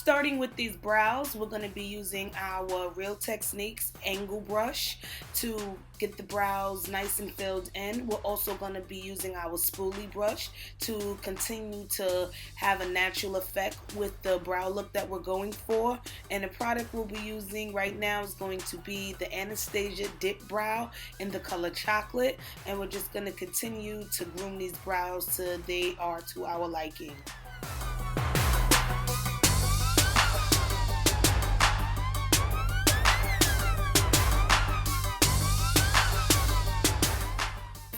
Starting with these brows, we're going to be using our Real Techniques angle brush to get the brows nice and filled in. We're also going to be using our spoolie brush to continue to have a natural effect with the brow look that we're going for. And the product we'll be using right now is going to be the Anastasia Dip Brow in the color chocolate. And we're just going to continue to groom these brows till they are to our liking.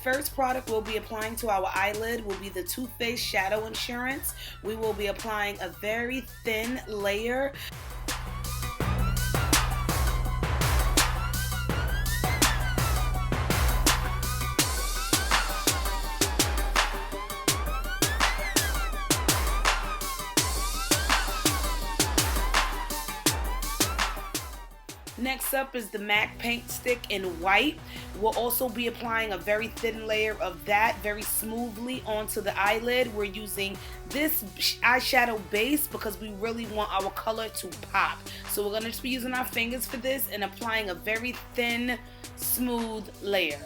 First product we'll be applying to our eyelid will be the Too Faced Shadow Insurance. We will be applying a very thin layer. Next up is the MAC Paint Stick in white. We'll also be applying a very thin layer of that very smoothly onto the eyelid. We're using this eyeshadow base because we really want our color to pop. So we're going to just be using our fingers for this and applying a very thin, smooth layer.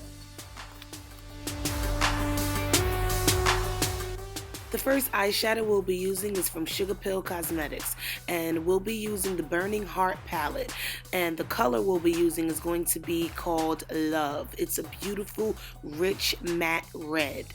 The first eyeshadow we'll be using is from Sugar Pill Cosmetics, and we'll be using the Burning Heart palette, and the color we'll be using is going to be called Love. It's a beautiful, rich matte red.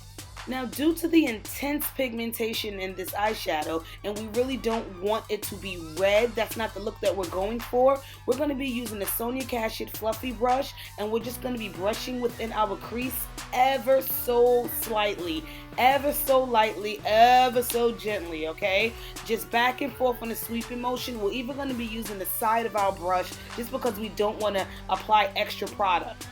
Now, due to the intense pigmentation in this eyeshadow, and we really don't want it to be red, that's not the look that we're going for, we're going to be using the Sonia Kashuk Fluffy Brush, and we're just going to be brushing within our crease ever so slightly, ever so lightly, ever so gently, okay? Just back and forth on a sweeping motion. We're even going to be using the side of our brush just because we don't want to apply extra product.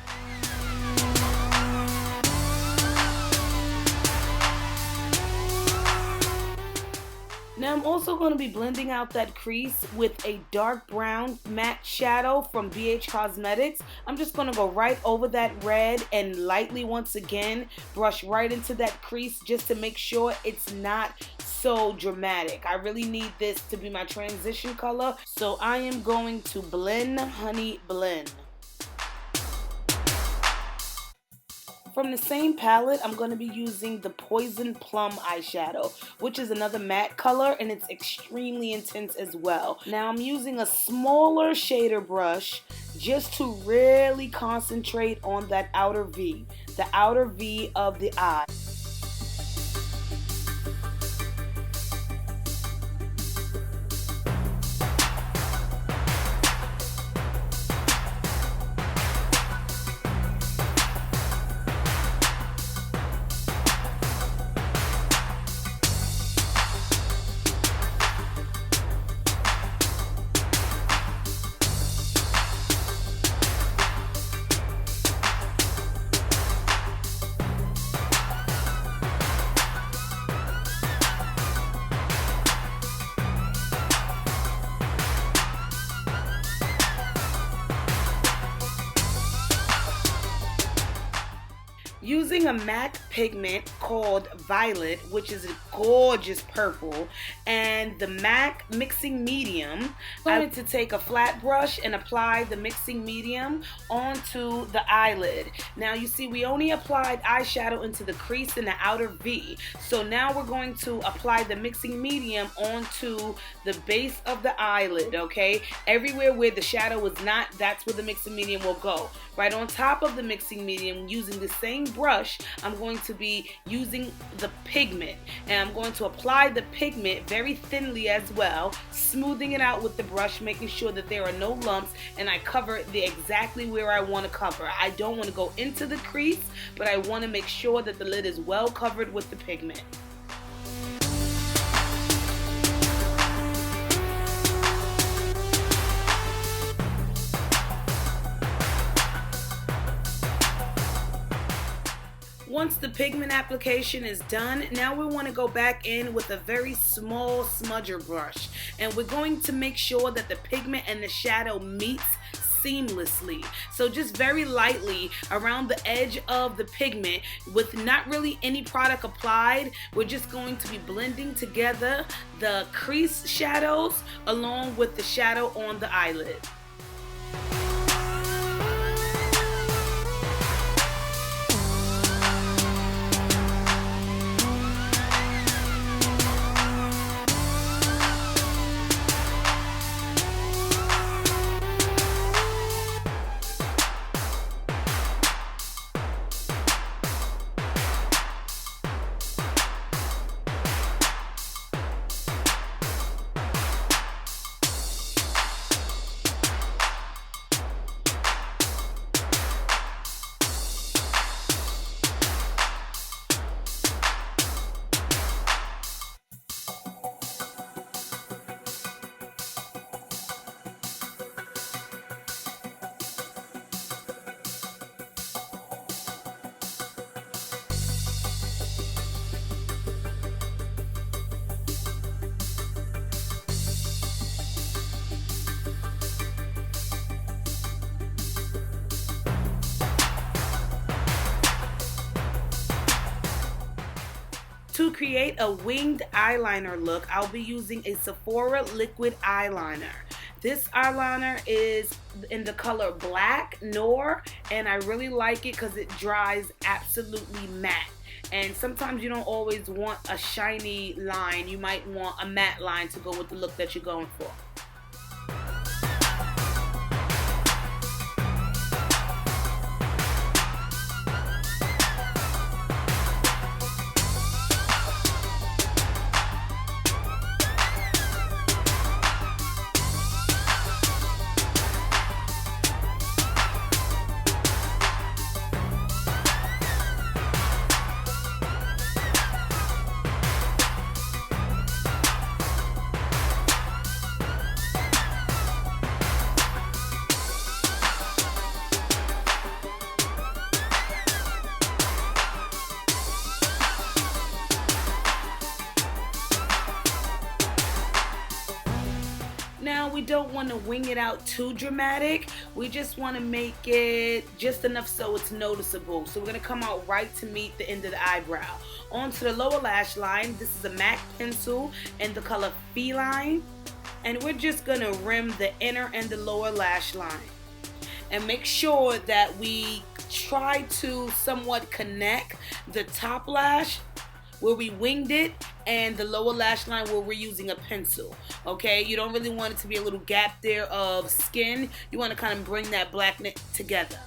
Now I'm also going to be blending out that crease with a dark brown matte shadow from BH Cosmetics. I'm just going to go right over that red and lightly once again brush right into that crease just to make sure it's not so dramatic. I really need this to be my transition color, so I am going to blend, honey, blend. From the same palette, I'm going to be using the Poison Plum eyeshadow, which is another matte color, and it's extremely intense as well. Now I'm using a smaller shader brush just to really concentrate on that outer V, the outer V of the eye. Using a MAC pigment called Violet, which is a gorgeous purple, and the MAC mixing medium, I'm going to take a flat brush and apply the mixing medium onto the eyelid. Now you see we only applied eyeshadow into the crease and the outer V, so now we're going to apply the mixing medium onto the base of the eyelid, okay? Everywhere where the shadow is not, that's where the mixing medium will go. Right on top of the mixing medium, using the same brush, I'm going to be using the pigment, and I'm going to apply the pigment very thinly as well, smoothing it out with the brush, making sure that there are no lumps, and I cover it exactly where I want to cover. I don't want to go into the crease, but I want to make sure that the lid is well covered with the pigment. Once the pigment application is done, now we want to go back in with a very small smudger brush, and we're going to make sure that the pigment and the shadow meets seamlessly. So just very lightly around the edge of the pigment with not really any product applied, we're just going to be blending together the crease shadows along with the shadow on the eyelid. To create a winged eyeliner look, I'll be using a Sephora liquid eyeliner. This eyeliner is in the color Black Noir, and I really like it because it dries absolutely matte. And sometimes you don't always want a shiny line. You might want a matte line to go with the look that you're going for. Now, we don't want to wing it out too dramatic. We just want to make it just enough so it's noticeable. So we're going to come out right to meet the end of the eyebrow. Onto the lower lash line, this is a MAC pencil in the color Feline. And we're just going to rim the inner and the lower lash line. And make sure that we try to somewhat connect the top lash where we winged it and the lower lash line where we're using a pencil. Okay, you don't really want it to be a little gap there of skin. You want to kind of bring that blackness together.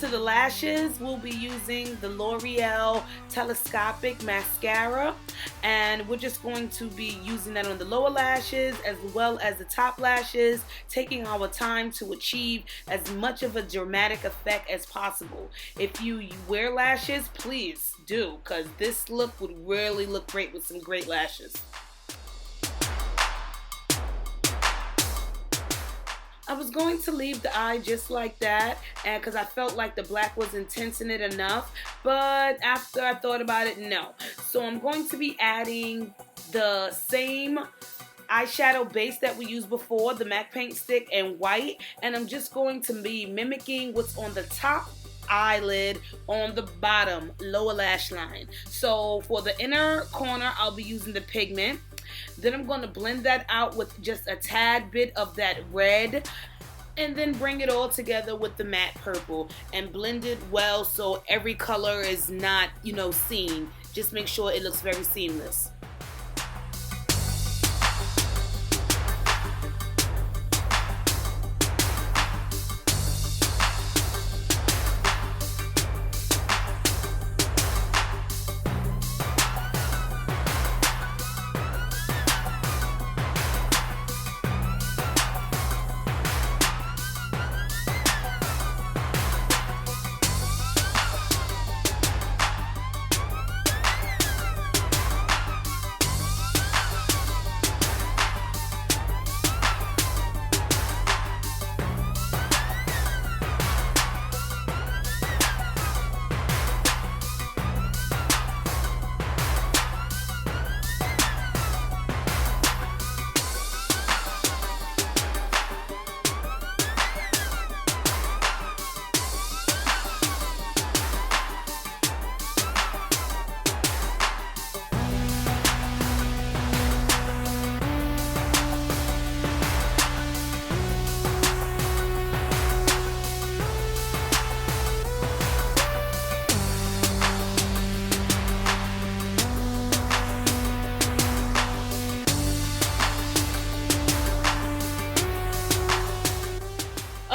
To the lashes, we'll be using the L'Oreal Telescopic Mascara, and we're just going to be using that on the lower lashes as well as the top lashes, taking our time to achieve as much of a dramatic effect as possible. If you wear lashes, please do, because this look would really look great with some great lashes. I was going to leave the eye just like that, and because I felt like the black wasn't tensing it enough, but after I thought about it, no. So I'm going to be adding the same eyeshadow base that we used before, the MAC paint stick in white, and I'm just going to be mimicking what's on the top eyelid on the bottom lower lash line. So for the inner corner, I'll be using the pigment. Then I'm going to blend that out with just a tad bit of that red, and then bring it all together with the matte purple and blend it well so every color is not, seen. Just make sure it looks very seamless.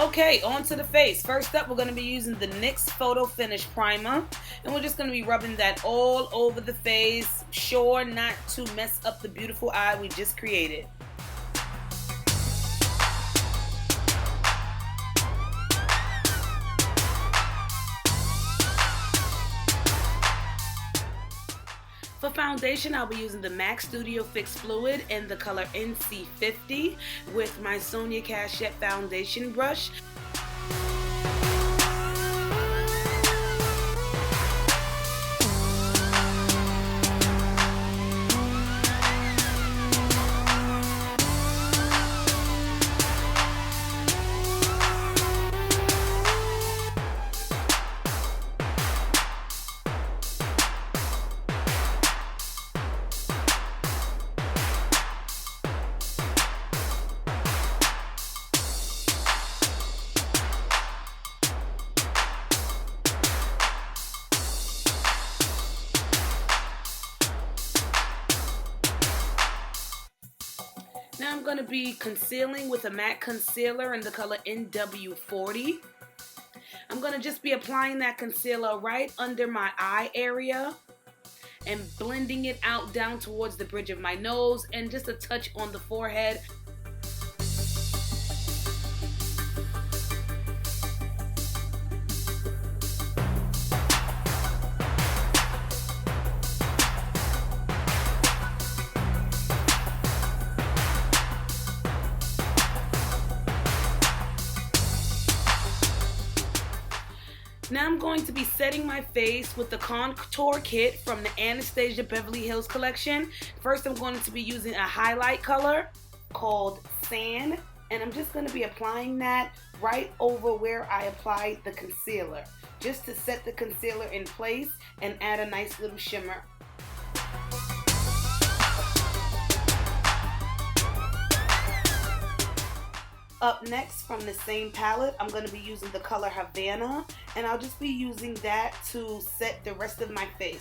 Okay, on to the face. First up, we're going to be using the NYX Photo Finish Primer. And we're just going to be rubbing that all over the face. Sure not to mess up the beautiful eye we just created. For foundation, I'll be using the MAC Studio Fix Fluid in the color NC50 with my Sonia Cachette foundation brush. Now I'm going to be concealing with a matte concealer in the color NW40. I'm going to just be applying that concealer right under my eye area and blending it out down towards the bridge of my nose and just a touch on the forehead. Now I'm going to be setting my face with the contour kit from the Anastasia Beverly Hills collection. First, I'm going to be using a highlight color called Sand, and I'm just going to be applying that right over where I applied the concealer, just to set the concealer in place and add a nice little shimmer. Up next, from the same palette, I'm going to be using the color Havana, and I'll just be using that to set the rest of my face.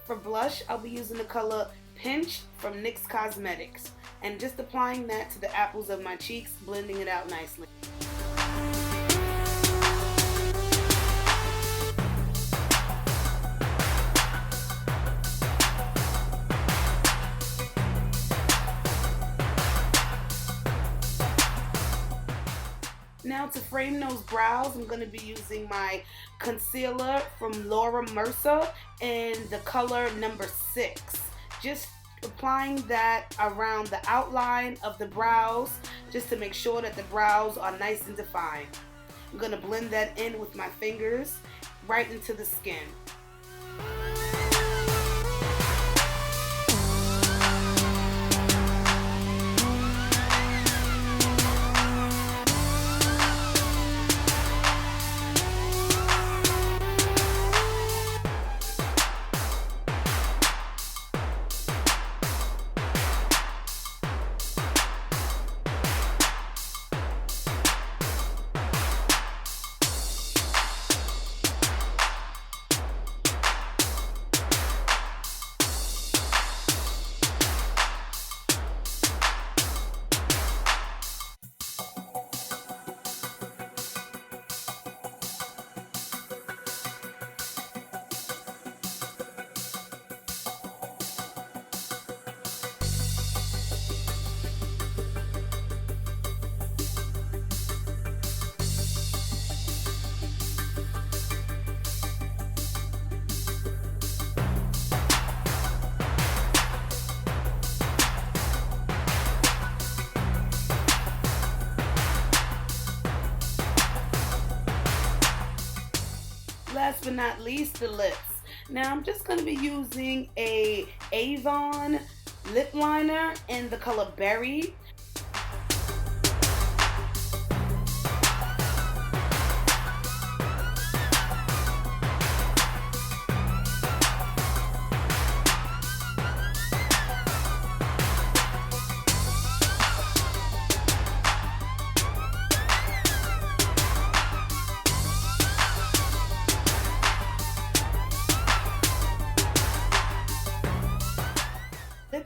For blush, I'll be using the color Pinch from NYX Cosmetics and just applying that to the apples of my cheeks, blending it out nicely. Now to frame those brows, I'm going to be using my concealer from Laura Mercer in the color number 6. Just applying that around the outline of the brows just to make sure that the brows are nice and defined. I'm going to blend that in with my fingers right into the skin. Last but not least, the lips. Now I'm just going to be using a Avon lip liner in the color Berry.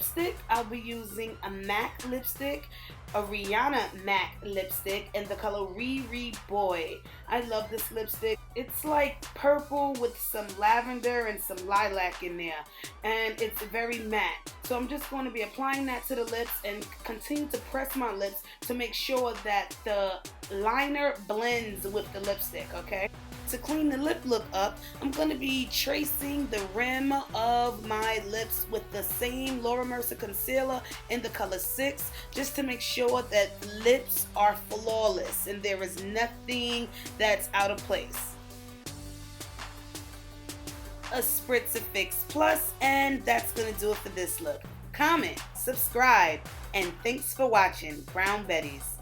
lipstick, I'll be using a MAC lipstick, a Rihanna MAC lipstick in the color Riri Boy. I love this lipstick. It's like purple with some lavender and some lilac in there, and it's very matte. So I'm just going to be applying that to the lips and continue to press my lips to make sure that the liner blends with the lipstick, okay? To clean the lip look up, I'm going to be tracing the rim of my lips with the same Laura Mercier concealer in the color 6, just to make sure that lips are flawless and there is nothing that's out of place. A spritz of Fix Plus, and that's going to do it for this look. Comment, subscribe, and thanks for watching Brown Betty's.